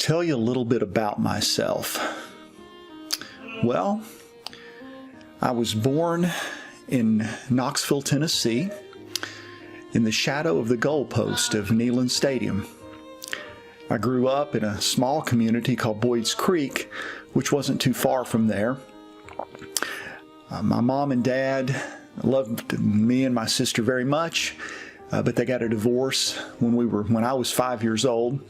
tell you a little bit about myself. Well, I was born in Knoxville, Tennessee, in the shadow of the goalpost of Neyland Stadium. I grew up in a small community called Boyd's Creek, which wasn't too far from there. My mom and dad loved me and my sister very much, but they got a divorce when I was 5 years old.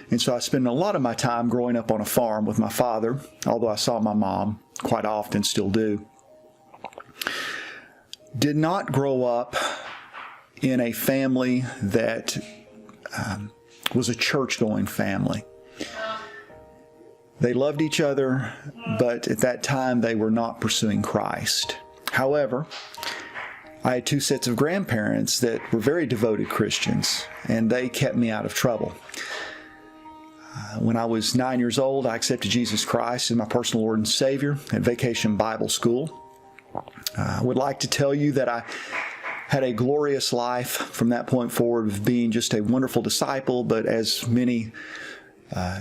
And so I spent a lot of my time growing up on a farm with my father, although I saw my mom quite often, still do. Did not grow up in a family that was a church-going family. They loved each other, but at that time they were not pursuing Christ. However, I had two sets of grandparents that were very devoted Christians, and they kept me out of trouble. When I was 9 years old, I accepted Jesus Christ as my personal Lord and Savior at Vacation Bible School. I would like to tell you that I had a glorious life from that point forward of being just a wonderful disciple, but as many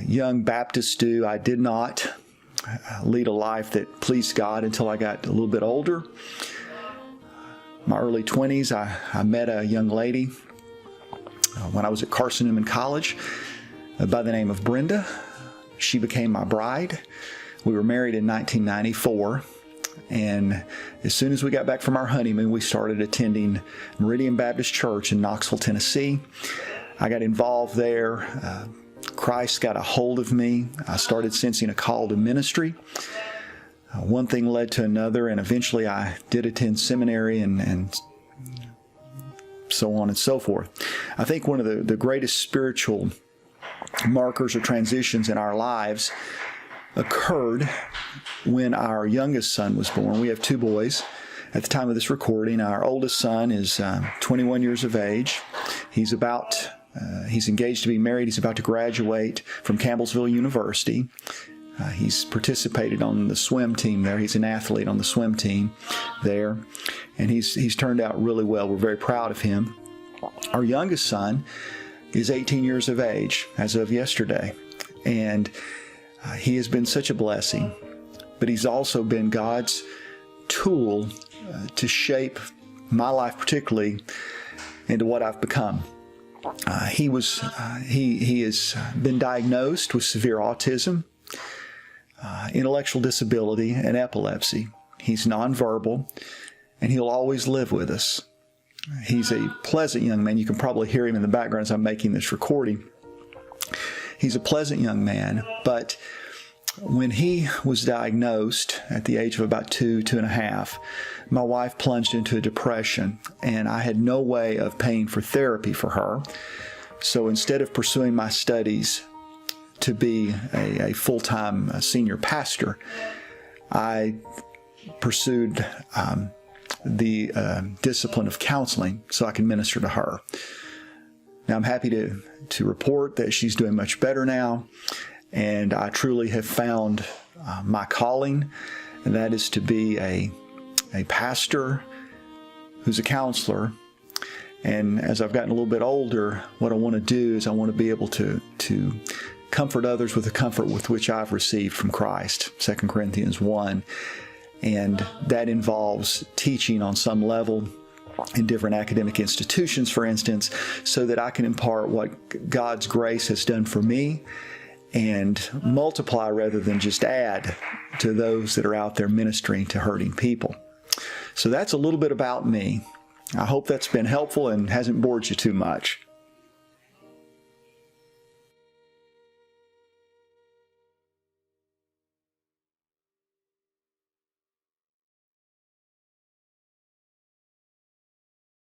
young Baptists do, I did not lead a life that pleased God until I got a little bit older. My early 20s, I met a young lady when I was at Carson Newman College by the name of Brenda. She became my bride. We were married in 1994. And as soon as we got back from our honeymoon, we started attending Meridian Baptist Church in Knoxville, Tennessee. I got involved there. Christ got a hold of me. I started sensing a call to ministry. One thing led to another, and eventually I did attend seminary and so on and so forth. I think one of the greatest spiritual markers or transitions in our lives occurred when our youngest son was born. We have two boys at the time of this recording. Our oldest son is 21 years of age. He's engaged to be married. He's about to graduate from Campbellsville University. He's participated on the swim team there. He's an athlete on the swim team there, and he's turned out really well. We're very proud of him. Our youngest son is 18 years of age as of yesterday, and he has been such a blessing, but he's also been God's tool to shape my life particularly into what I've become. He has been diagnosed with severe autism, intellectual disability, and epilepsy. He's nonverbal, and he'll always live with us. He's a pleasant young man. You can probably hear him in the background as I'm making this recording. He's a pleasant young man, but when he was diagnosed at the age of about 2.5, my wife plunged into a depression, and I had no way of paying for therapy for her. So instead of pursuing my studies to be a full-time senior pastor, I pursued the discipline of counseling so I can minister to her. Now, I'm happy to report that she's doing much better now, and I truly have found my calling, and that is to be a pastor who's a counselor. And as I've gotten a little bit older, what I want to do is I want to be able to comfort others with the comfort with which I've received from Christ, 2 Corinthians 1. And that involves teaching on some level in different academic institutions, for instance, so that I can impart what God's grace has done for me and multiply rather than just add to those that are out there ministering to hurting people. So that's a little bit about me. I hope that's been helpful and hasn't bored you too much.